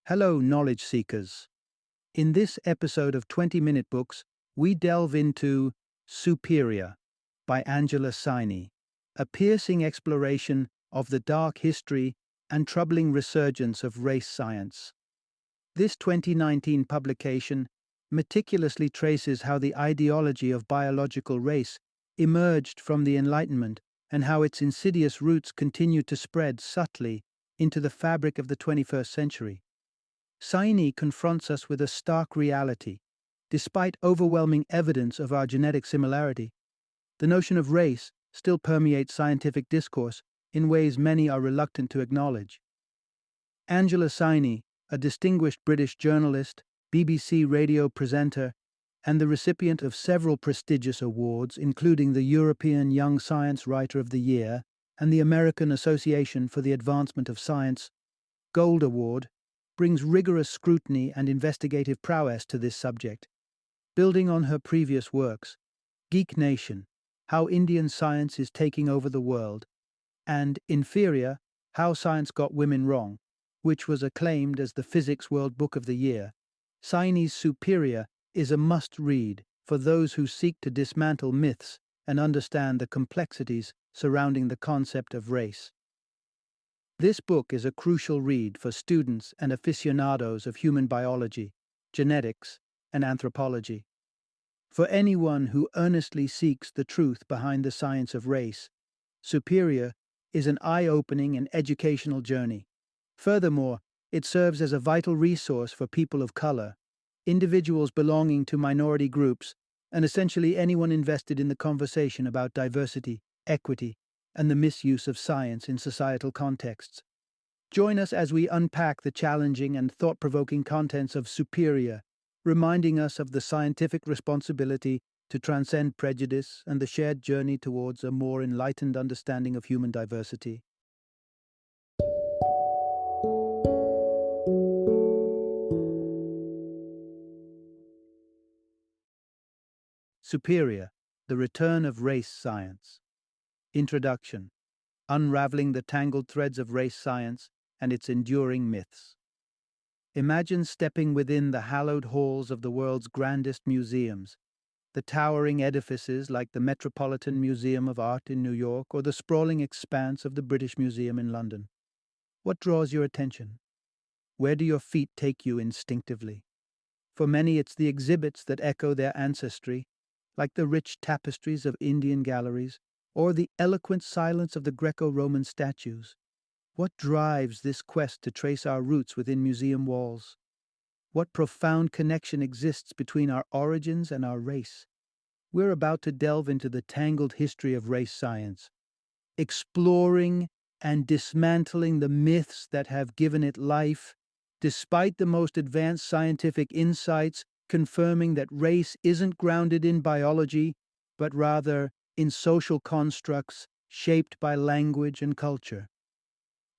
Hello, knowledge seekers. In this episode of 20-Minute Books, we delve into Superior by Angela Saini, a piercing exploration of the dark history and troubling resurgence of race science. This 2019 publication meticulously traces how the ideology of biological race emerged from the Enlightenment and how its insidious roots continue to spread subtly into the fabric of the 21st century. Saini confronts us with a stark reality. Despite overwhelming evidence of our genetic similarity, the notion of race still permeates scientific discourse in ways many are reluctant to acknowledge. Angela Saini, a distinguished British journalist, BBC radio presenter, and the recipient of several prestigious awards, including the European Young Science Writer of the Year and the American Association for the Advancement of Science Gold Award, brings rigorous scrutiny and investigative prowess to this subject. Building on her previous works, Geek Nation, How Indian Science is Taking Over the World, and Inferior, How Science Got Women Wrong, which was acclaimed as the Physics World Book of the Year, Saini's Superior is a must-read for those who seek to dismantle myths and understand the complexities surrounding the concept of race. This book is a crucial read for students and aficionados of human biology, genetics, and anthropology. For anyone who earnestly seeks the truth behind the science of race, Superior is an eye-opening and educational journey. Furthermore, it serves as a vital resource for people of color, individuals belonging to minority groups, and essentially anyone invested in the conversation about diversity, equity, and the misuse of science in societal contexts. Join us as we unpack the challenging and thought-provoking contents of Superior, reminding us of the scientific responsibility to transcend prejudice and the shared journey towards a more enlightened understanding of human diversity. Superior, The Return of Race Science. Introduction: Unraveling the tangled threads of race science and its enduring myths. Imagine stepping within the hallowed halls of the world's grandest museums, the towering edifices like the Metropolitan Museum of Art in New York or the sprawling expanse of the British Museum in London. What draws your attention? Where do your feet take you instinctively? For many, it's the exhibits that echo their ancestry, like the rich tapestries of Indian galleries or the eloquent silence of the Greco-Roman statues. What drives this quest to trace our roots within museum walls? What profound connection exists between our origins and our race? We're about to delve into the tangled history of race science, exploring and dismantling the myths that have given it life, despite the most advanced scientific insights confirming that race isn't grounded in biology, but rather in social constructs shaped by language and culture.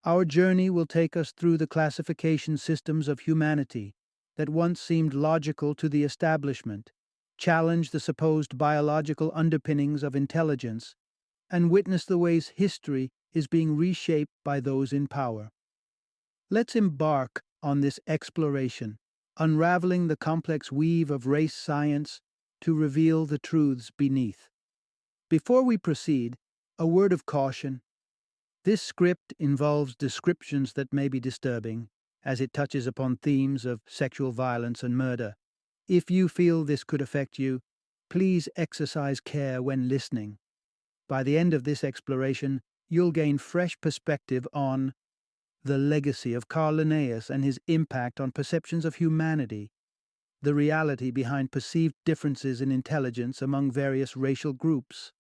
Our journey will take us through the classification systems of humanity that once seemed logical to the establishment, challenge the supposed biological underpinnings of intelligence, and witness the ways history is being reshaped by those in power. Let's embark on this exploration, unraveling the complex weave of race science to reveal the truths beneath. Before we proceed, a word of caution. This script involves descriptions that may be disturbing, as it touches upon themes of sexual violence and murder. If you feel this could affect you, please exercise care when listening. By the end of this exploration, you'll gain fresh perspective on the legacy of Carl Linnaeus and his impact on perceptions of humanity, the reality behind perceived differences in intelligence among various racial groups,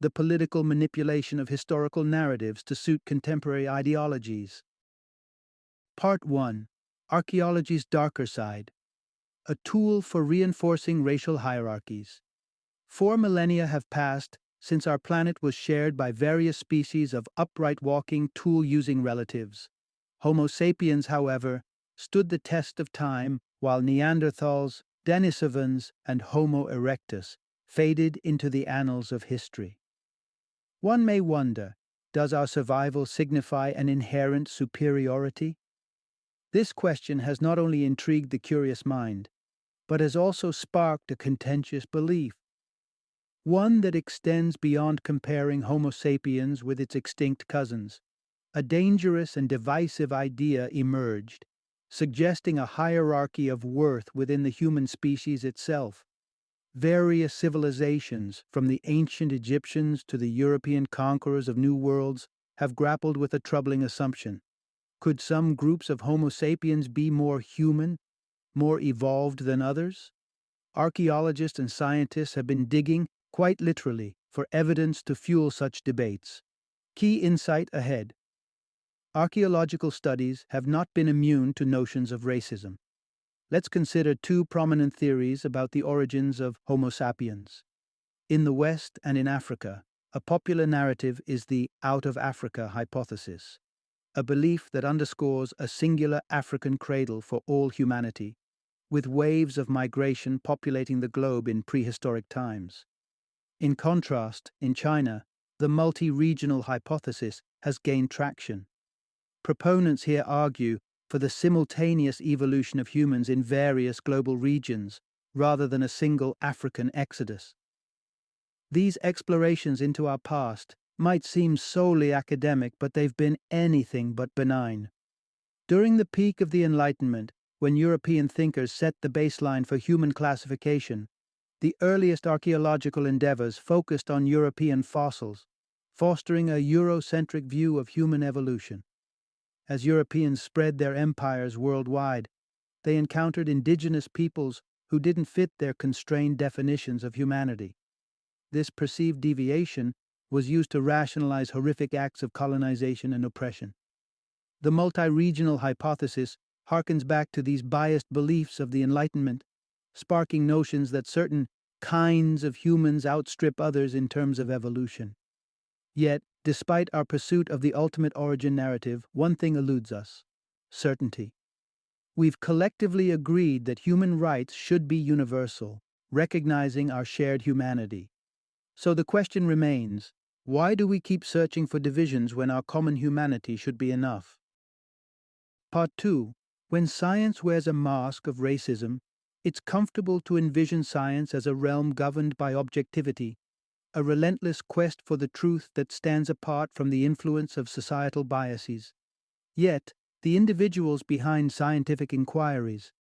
the political manipulation of historical narratives to suit contemporary ideologies. Part 1: Archaeology's Darker Side, a tool for reinforcing racial hierarchies. 4 millennia have passed since our planet was shared by various species of upright walking, tool-using relatives. Homo sapiens, however, stood the test of time, while Neanderthals, Denisovans, and Homo erectus faded into the annals of history. One may wonder, does our survival signify an inherent superiority? This question has not only intrigued the curious mind, but has also sparked a contentious belief, one that extends beyond comparing Homo sapiens with its extinct cousins. A dangerous and divisive idea emerged, suggesting a hierarchy of worth within the human species itself. Various civilizations, from the ancient Egyptians to the European conquerors of new worlds, have grappled with a troubling assumption. Could some groups of Homo sapiens be more human, more evolved than others? Archaeologists and scientists have been digging, quite literally, for evidence to fuel such debates. Key insight ahead. Archaeological studies have not been immune to notions of racism. Let's consider two prominent theories about the origins of Homo sapiens. In the West and in Africa, a popular narrative is the out of Africa hypothesis, a belief that underscores a singular African cradle for all humanity, with waves of migration populating the globe in prehistoric times. In contrast, in China, the multi-regional hypothesis has gained traction. Proponents here argue for the simultaneous evolution of humans in various global regions, rather than a single African exodus. These explorations into our past might seem solely academic, but they've been anything but benign. During the peak of the Enlightenment, when European thinkers set the baseline for human classification, the earliest archaeological endeavors focused on European fossils, fostering a Eurocentric view of human evolution. As Europeans spread their empires worldwide, they encountered indigenous peoples who didn't fit their constrained definitions of humanity. This perceived deviation was used to rationalize horrific acts of colonization and oppression. The multi-regional hypothesis harkens back to these biased beliefs of the Enlightenment, sparking notions that certain kinds of humans outstrip others in terms of evolution. Yet, despite our pursuit of the ultimate origin narrative, one thing eludes us: certainty. We've collectively agreed that human rights should be universal, recognizing our shared humanity. So the question remains, why do we keep searching for divisions when our common humanity should be enough? Part 2. When science wears a mask of racism, it's comfortable to envision science as a realm governed by objectivity, a relentless quest for the truth that stands apart from the influence of societal biases. Yet, the individuals behind scientific inquiries,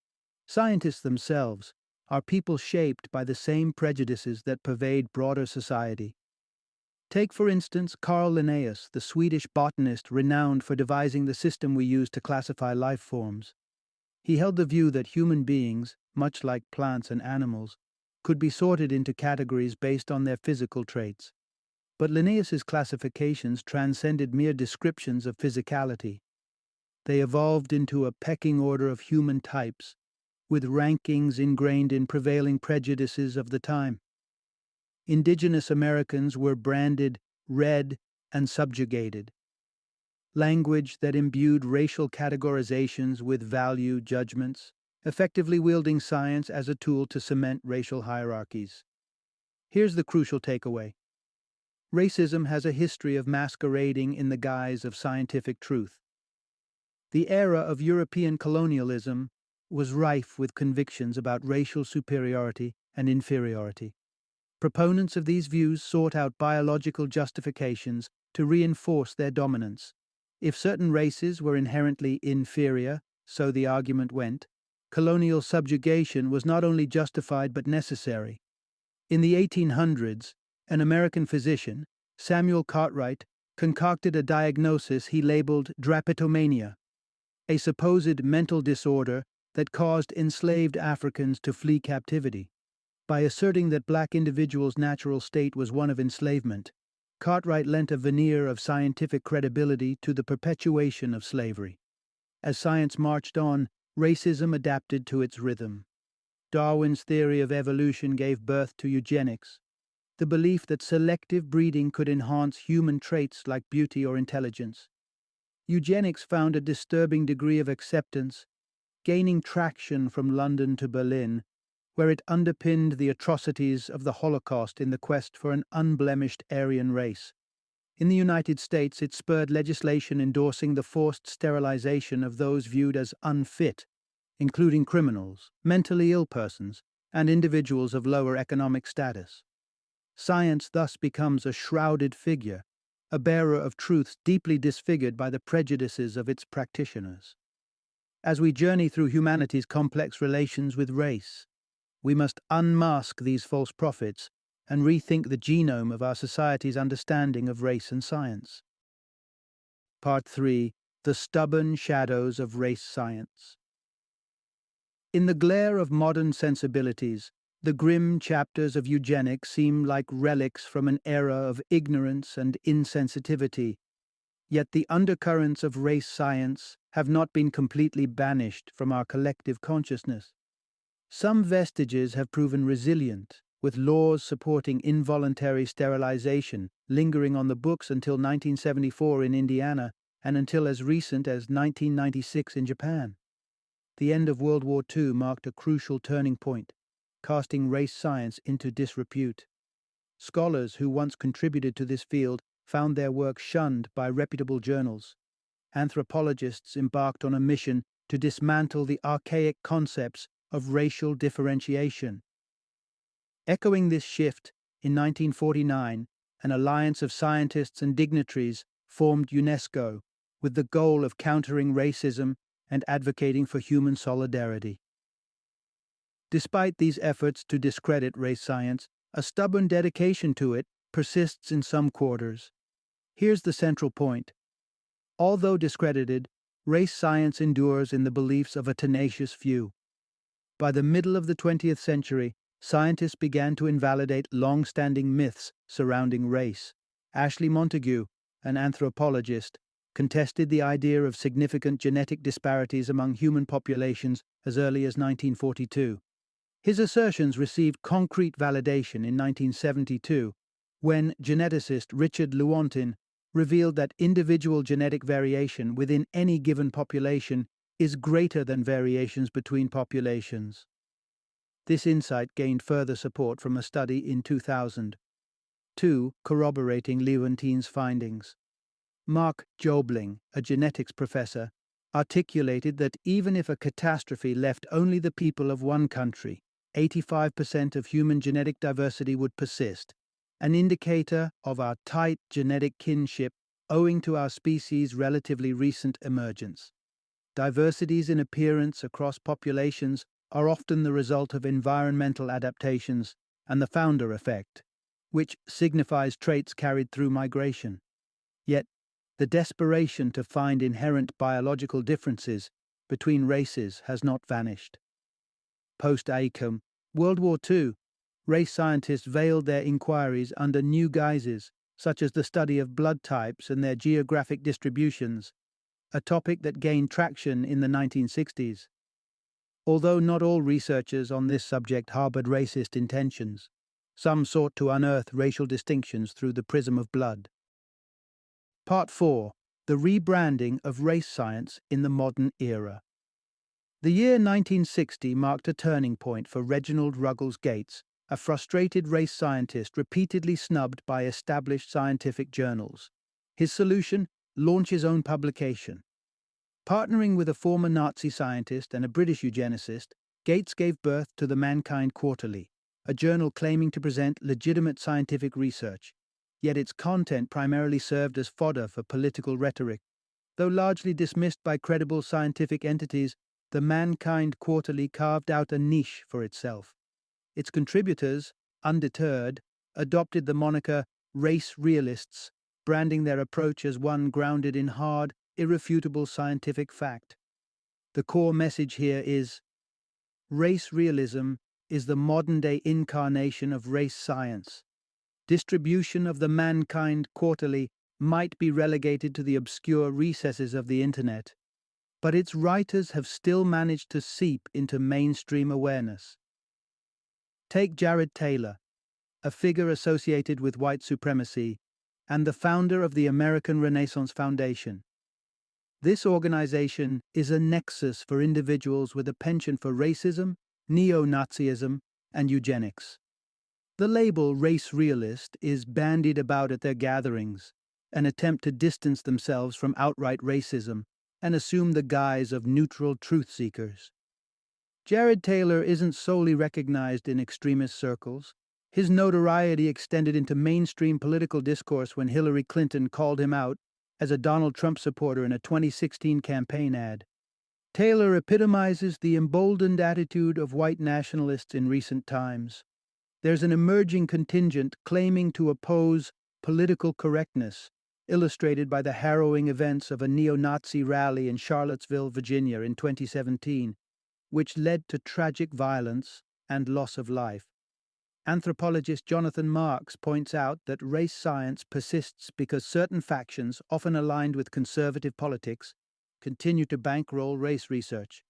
scientists themselves, are people shaped by the same prejudices that pervade broader society. Take, for instance, Carl Linnaeus, the Swedish botanist renowned for devising the system we use to classify life forms. He held the view that human beings, much like plants and animals, could be sorted into categories based on their physical traits. But Linnaeus's classifications transcended mere descriptions of physicality. They evolved into a pecking order of human types, with rankings ingrained in prevailing prejudices of the time. Indigenous Americans were branded red and subjugated. Language that imbued racial categorizations with value judgments, effectively wielding science as a tool to cement racial hierarchies. Here's the crucial takeaway. Racism has a history of masquerading in the guise of scientific truth. The era of European colonialism was rife with convictions about racial superiority and inferiority. Proponents of these views sought out biological justifications to reinforce their dominance. If certain races were inherently inferior, so the argument went, colonial subjugation was not only justified but necessary. In the 1800s, an American physician, Samuel Cartwright, concocted a diagnosis he labeled drapetomania, a supposed mental disorder that caused enslaved Africans to flee captivity. By asserting that black individuals' natural state was one of enslavement, Cartwright lent a veneer of scientific credibility to the perpetuation of slavery. As science marched on, racism adapted to its rhythm. Darwin's theory of evolution gave birth to eugenics, the belief that selective breeding could enhance human traits like beauty or intelligence. Eugenics found a disturbing degree of acceptance, gaining traction from London to Berlin, where it underpinned the atrocities of the Holocaust in the quest for an unblemished Aryan race. In the United States, it spurred legislation endorsing the forced sterilization of those viewed as unfit, including criminals, mentally ill persons, and individuals of lower economic status. Science thus becomes a shrouded figure, a bearer of truths deeply disfigured by the prejudices of its practitioners. As we journey through humanity's complex relations with race, we must unmask these false prophets and rethink the genome of our society's understanding of race and science. Part 3. The Stubborn Shadows of Race Science. In the glare of modern sensibilities, the grim chapters of eugenics seem like relics from an era of ignorance and insensitivity, yet the undercurrents of race science have not been completely banished from our collective consciousness. Some vestiges have proven resilient, with laws supporting involuntary sterilization lingering on the books until 1974 in Indiana and until as recent as 1996 in Japan. The end of World War II marked a crucial turning point, casting race science into disrepute. Scholars who once contributed to this field found their work shunned by reputable journals. Anthropologists embarked on a mission to dismantle the archaic concepts of racial differentiation. Echoing this shift, in 1949, an alliance of scientists and dignitaries formed UNESCO with the goal of countering racism and advocating for human solidarity. Despite these efforts to discredit race science, a stubborn dedication to it persists in some quarters. Here's the central point. Although discredited, race science endures in the beliefs of a tenacious few. By the middle of the 20th century, scientists began to invalidate long-standing myths surrounding race. Ashley Montagu, an anthropologist, contested the idea of significant genetic disparities among human populations as early as 1942. His assertions received concrete validation in 1972 when geneticist Richard Lewontin revealed that individual genetic variation within any given population is greater than variations between populations. This insight gained further support from a study in 2002 corroborating Lewontin's findings. Mark Jobling, a genetics professor, articulated that even if a catastrophe left only the people of one country, 85% of human genetic diversity would persist, an indicator of our tight genetic kinship owing to our species' relatively recent emergence. Diversities in appearance across populations are often the result of environmental adaptations and the founder effect, which signifies traits carried through migration. Yet, the desperation to find inherent biological differences between races has not vanished. Post-AICUM, World War II, race scientists veiled their inquiries under new guises, such as the study of blood types and their geographic distributions, a topic that gained traction in the 1960s. Although not all researchers on this subject harbored racist intentions, some sought to unearth racial distinctions through the prism of blood. Part 4. The Rebranding of Race Science in the Modern Era. The year 1960 marked a turning point for Reginald Ruggles Gates, a frustrated race scientist repeatedly snubbed by established scientific journals. His solution? Launch his own publication. Partnering with a former Nazi scientist and a British eugenicist, Gates gave birth to the Mankind Quarterly, a journal claiming to present legitimate scientific research, yet its content primarily served as fodder for political rhetoric. Though largely dismissed by credible scientific entities, the Mankind Quarterly carved out a niche for itself. Its contributors, undeterred, adopted the moniker race realists, branding their approach as one grounded in hard, irrefutable scientific fact. The core message here is: race realism is the modern-day incarnation of race science. Distribution of the Mankind Quarterly might be relegated to the obscure recesses of the internet, but its writers have still managed to seep into mainstream awareness. Take Jared Taylor, a figure associated with white supremacy and the founder of the American Renaissance Foundation. This organization is a nexus for individuals with a penchant for racism, neo-Nazism, and eugenics. The label race realist is bandied about at their gatherings, an attempt to distance themselves from outright racism and assume the guise of neutral truth seekers. Jared Taylor isn't solely recognized in extremist circles. His notoriety extended into mainstream political discourse when Hillary Clinton called him out as a Donald Trump supporter in a 2016 campaign ad. Taylor epitomizes the emboldened attitude of white nationalists in recent times. There's an emerging contingent claiming to oppose political correctness, illustrated by the harrowing events of a neo-Nazi rally in Charlottesville, Virginia in 2017, which led to tragic violence and loss of life. Anthropologist Jonathan Marks points out that race science persists because certain factions, often aligned with conservative politics, continue to bankroll race research.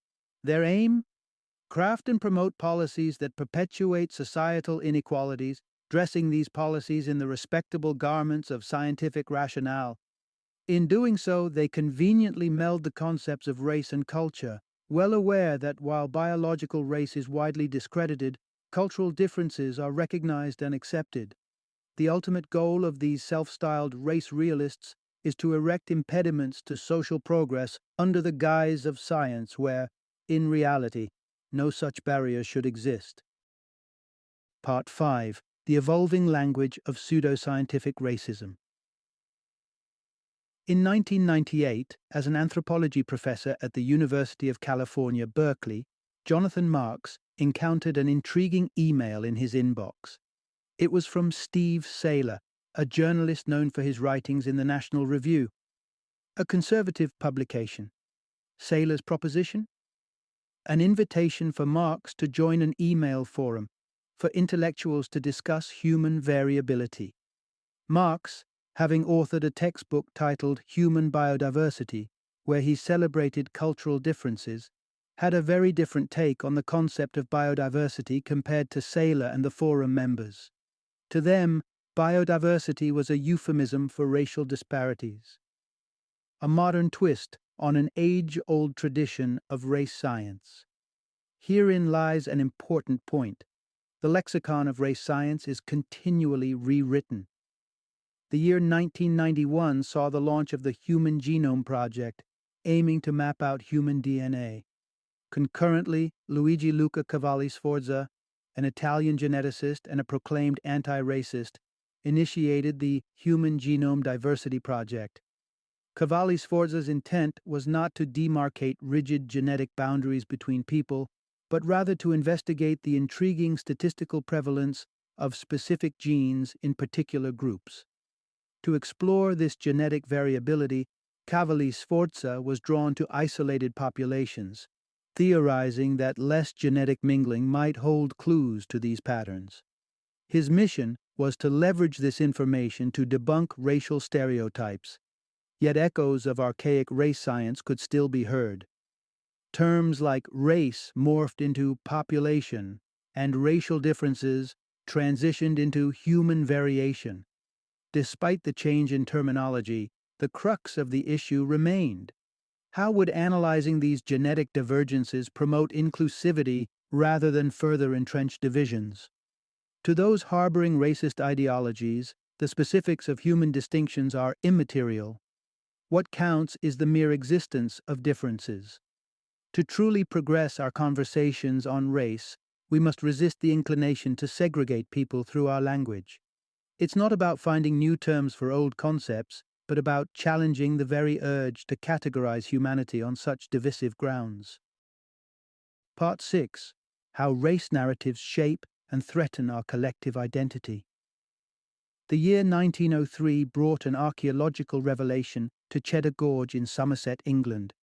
Their aim? Craft and promote policies that perpetuate societal inequalities, dressing these policies in the respectable garments of scientific rationale. In doing so, they conveniently meld the concepts of race and culture, well aware that while biological race is widely discredited, cultural differences are recognized and accepted. The ultimate goal of these self-styled race realists is to erect impediments to social progress under the guise of science where, in reality, no such barrier should exist. Part 5. The Evolving Language of Pseudoscientific Racism. In 1998, as an anthropology professor at the University of California, Berkeley, Jonathan Marks encountered an intriguing email in his inbox. It was from Steve Saylor, a journalist known for his writings in the National Review, a conservative publication. Saylor's proposition? An invitation for Marks to join an email forum for intellectuals to discuss human variability. Marks, having authored a textbook titled Human Biodiversity, where he celebrated cultural differences, had a very different take on the concept of biodiversity compared to Saylor and the forum members. To them, biodiversity was a euphemism for racial disparities, a modern twist on an age-old tradition of race science. Herein lies an important point. The lexicon of race science is continually rewritten. The year 1991 saw the launch of the Human Genome Project, aiming to map out human DNA. Concurrently, Luigi Luca Cavalli-Sforza, an Italian geneticist and a proclaimed anti-racist, initiated the Human Genome Diversity Project. Cavalli-Sforza's intent was not to demarcate rigid genetic boundaries between people, but rather to investigate the intriguing statistical prevalence of specific genes in particular groups. To explore this genetic variability, Cavalli-Sforza was drawn to isolated populations, theorizing that less genetic mingling might hold clues to these patterns. His mission was to leverage this information to debunk racial stereotypes, yet echoes of archaic race science could still be heard. Terms like race morphed into population, and racial differences transitioned into human variation. Despite the change in terminology, the crux of the issue remained. How would analyzing these genetic divergences promote inclusivity rather than further entrench divisions? To those harboring racist ideologies, the specifics of human distinctions are immaterial. What counts is the mere existence of differences. To truly progress our conversations on race, we must resist the inclination to segregate people through our language. It's not about finding new terms for old concepts, but about challenging the very urge to categorize humanity on such divisive grounds. Part 6. How Race Narratives Shape and Threaten Our Collective Identity. The year 1903 brought an archaeological revelation to Cheddar Gorge in Somerset, England,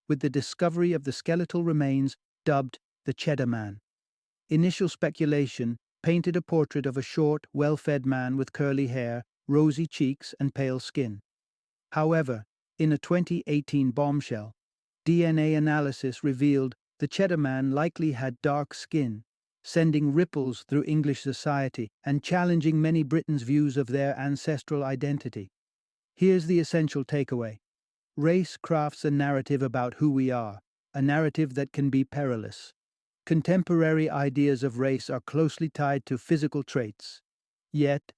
with the discovery of the skeletal remains dubbed the Cheddar Man. Initial speculation painted a portrait of a short, well-fed man with curly hair, rosy cheeks, and pale skin. However, in a 2018 bombshell, DNA analysis revealed the Cheddar Man likely had dark skin, sending ripples through English society and challenging many Britons' views of their ancestral identity. Here's the essential takeaway. Race crafts a narrative about who we are, a narrative that can be perilous. Contemporary ideas of race are closely tied to physical traits. Yet,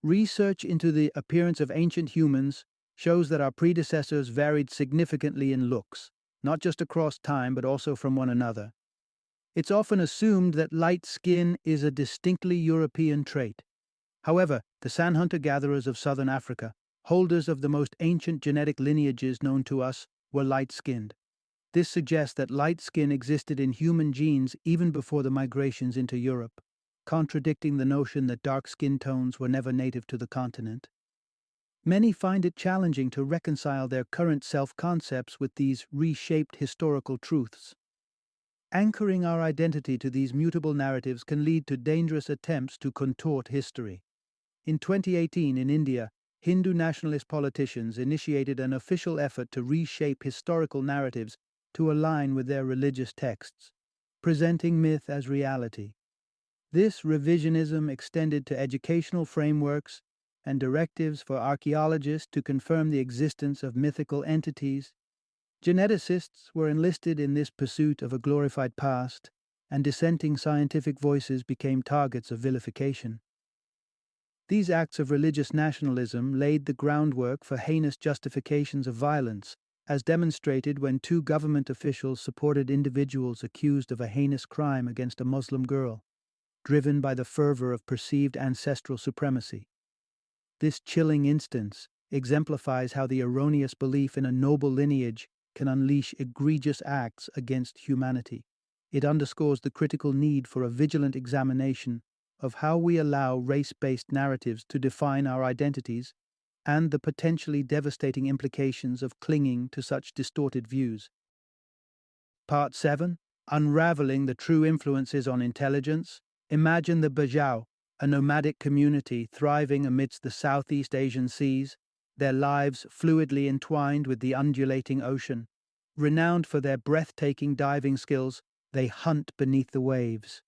Research into the appearance of ancient humans shows that our predecessors varied significantly in looks, not just across time but also from one another. It's often assumed that light skin is a distinctly European trait. However, the San hunter-gatherers of southern Africa, holders of the most ancient genetic lineages known to us, were light-skinned. This suggests that light skin existed in human genes even before the migrations into Europe, contradicting the notion that dark skin tones were never native to the continent. Many find it challenging to reconcile their current self-concepts with these reshaped historical truths. Anchoring our identity to these mutable narratives can lead to dangerous attempts to contort history. In 2018, in India, Hindu nationalist politicians initiated an official effort to reshape historical narratives to align with their religious texts, presenting myth as reality. This revisionism extended to educational frameworks and directives for archaeologists to confirm the existence of mythical entities. Geneticists were enlisted in this pursuit of a glorified past, and dissenting scientific voices became targets of vilification. These acts of religious nationalism laid the groundwork for heinous justifications of violence, as demonstrated when two government officials supported individuals accused of a heinous crime against a Muslim girl, driven by the fervor of perceived ancestral supremacy. This chilling instance exemplifies how the erroneous belief in a noble lineage can unleash egregious acts against humanity. It underscores the critical need for a vigilant examination of how we allow race-based narratives to define our identities and the potentially devastating implications of clinging to such distorted views. Part 7. Unraveling the true influences on intelligence. Imagine the Bajau, a nomadic community thriving amidst the Southeast Asian seas, their lives fluidly entwined with the undulating ocean. Renowned for their breathtaking diving skills, they hunt beneath the waves,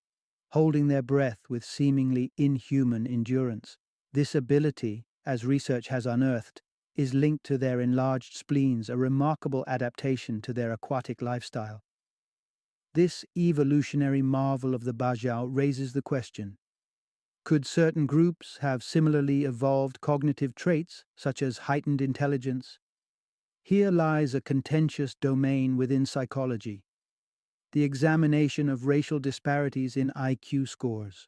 holding their breath with seemingly inhuman endurance. This ability, as research has unearthed, is linked to their enlarged spleens, a remarkable adaptation to their aquatic lifestyle. This evolutionary marvel of the Bajau raises the question: could certain groups have similarly evolved cognitive traits, such as heightened intelligence? Here lies a contentious domain within psychology: the examination of racial disparities in IQ scores.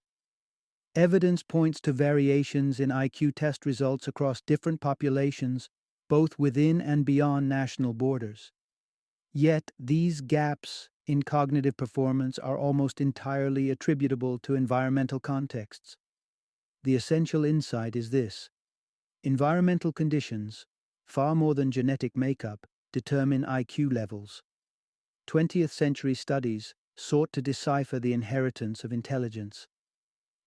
Evidence points to variations in IQ test results across different populations, both within and beyond national borders. Yet, these gaps in cognitive performance are almost entirely attributable to environmental contexts. The essential insight is this: environmental conditions, far more than genetic makeup, determine IQ levels. 20th century studies sought to decipher the inheritance of intelligence.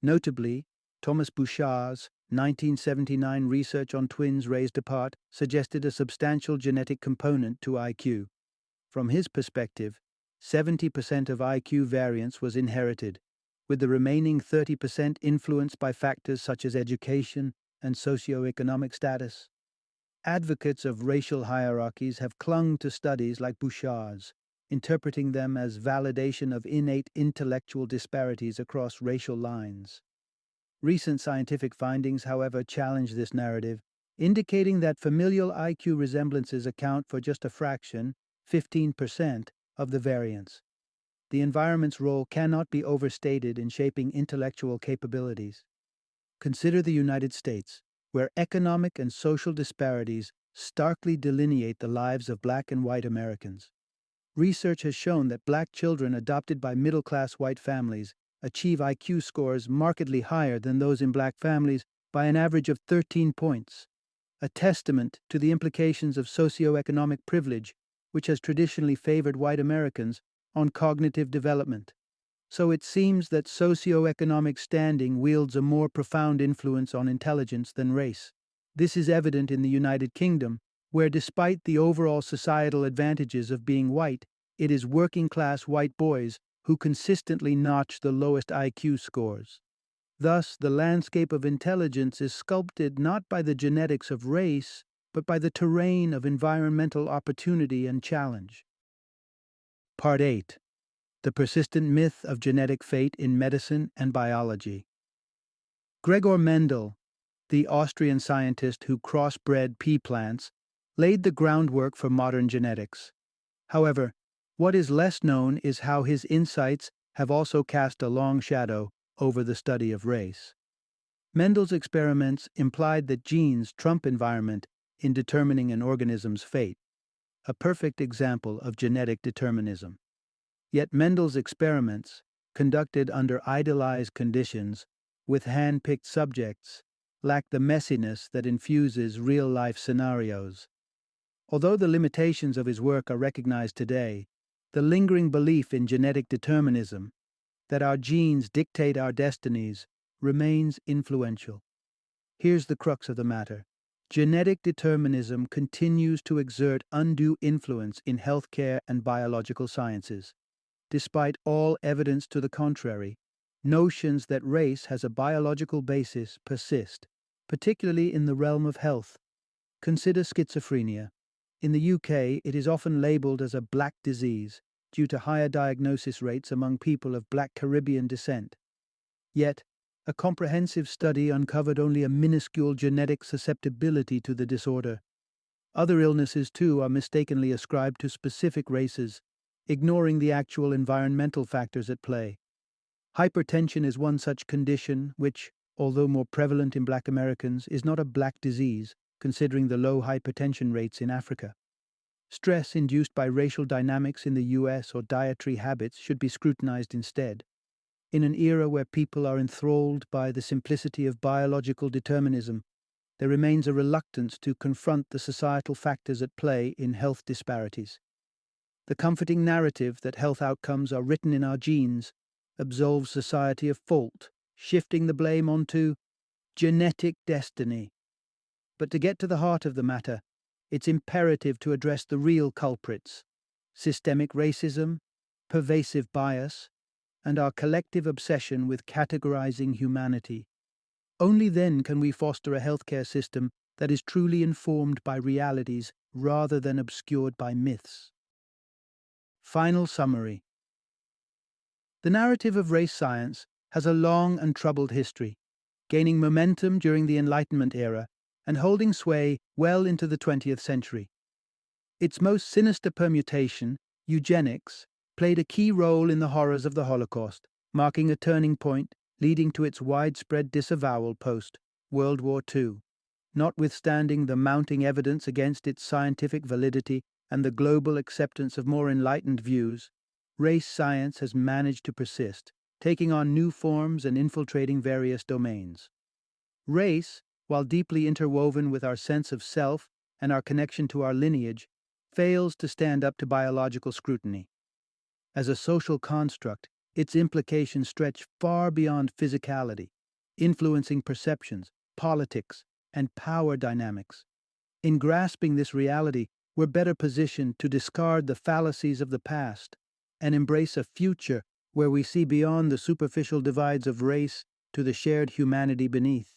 Notably, Thomas Bouchard's 1979 research on twins raised apart suggested a substantial genetic component to IQ. From his perspective, 70% of IQ variance was inherited, with the remaining 30% influenced by factors such as education and socioeconomic status. Advocates of racial hierarchies have clung to studies like Bouchard's, interpreting them as validation of innate intellectual disparities across racial lines. Recent scientific findings, however, challenge this narrative, indicating that familial IQ resemblances account for just a fraction, 15%, of the variance. The environment's role cannot be overstated in shaping intellectual capabilities. Consider the United States, where economic and social disparities starkly delineate the lives of Black and white Americans. Research has shown that Black children adopted by middle-class white families achieve IQ scores markedly higher than those in Black families by an average of 13 points, a testament to the implications of socioeconomic privilege, which has traditionally favored white Americans, on cognitive development. So it seems that socioeconomic standing wields a more profound influence on intelligence than race. This is evident in the United Kingdom, where despite the overall societal advantages of being white, it is working-class white boys who consistently notch the lowest IQ scores. Thus, the landscape of intelligence is sculpted not by the genetics of race, but by the terrain of environmental opportunity and challenge. Part 8. The persistent myth of genetic fate in medicine and biology. Gregor Mendel, the Austrian scientist who crossbred pea plants, laid the groundwork for modern genetics. However, what is less known is how his insights have also cast a long shadow over the study of race. Mendel's experiments implied that genes trump environment in determining an organism's fate, a perfect example of genetic determinism. Yet Mendel's experiments, conducted under idealized conditions with hand-picked subjects, lack the messiness that infuses real-life scenarios. Although the limitations of his work are recognized today, the lingering belief in genetic determinism, that our genes dictate our destinies, remains influential. Here's the crux of the matter. Genetic determinism continues to exert undue influence in healthcare and biological sciences. Despite all evidence to the contrary, notions that race has a biological basis persist, particularly in the realm of health. Consider schizophrenia. In the UK, it is often labeled as a black disease due to higher diagnosis rates among people of black Caribbean descent. Yet, a comprehensive study uncovered only a minuscule genetic susceptibility to the disorder. Other illnesses, too, are mistakenly ascribed to specific races, ignoring the actual environmental factors at play. Hypertension is one such condition which, although more prevalent in black Americans, is not a black disease, considering the low hypertension rates in Africa. Stress induced by racial dynamics in the US or dietary habits should be scrutinized instead. In an era where people are enthralled by the simplicity of biological determinism, there remains a reluctance to confront the societal factors at play in health disparities. The comforting narrative that health outcomes are written in our genes absolves society of fault, shifting the blame onto genetic destiny. But to get to the heart of the matter, it's imperative to address the real culprits: systemic racism, pervasive bias, and our collective obsession with categorizing humanity. Only then can we foster a healthcare system that is truly informed by realities rather than obscured by myths. Final summary. The narrative of race science has a long and troubled history, gaining momentum during the Enlightenment era and holding sway well into the 20th century. Its most sinister permutation, eugenics, played a key role in the horrors of the Holocaust, marking a turning point leading to its widespread disavowal post-World War II. Notwithstanding the mounting evidence against its scientific validity and the global acceptance of more enlightened views, race science has managed to persist, taking on new forms and infiltrating various domains. Race, while deeply interwoven with our sense of self and our connection to our lineage, fails to stand up to biological scrutiny. As a social construct, its implications stretch far beyond physicality, influencing perceptions, politics, and power dynamics. In grasping this reality, we're better positioned to discard the fallacies of the past and embrace a future where we see beyond the superficial divides of race to the shared humanity beneath.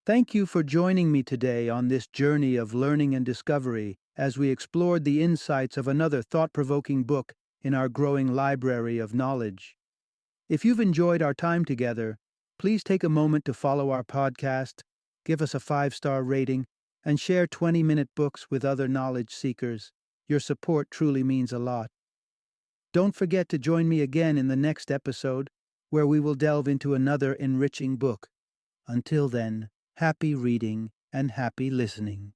Thank you for joining me today on this journey of learning and discovery as we explored the insights of another thought-provoking book in our growing library of knowledge. If you've enjoyed our time together, please take a moment to follow our podcast, give us a 5-star rating, and share 20-minute books with other knowledge seekers. Your support truly means a lot. Don't forget to join me again in the next episode, where we will delve into another enriching book. Until then, happy reading and happy listening.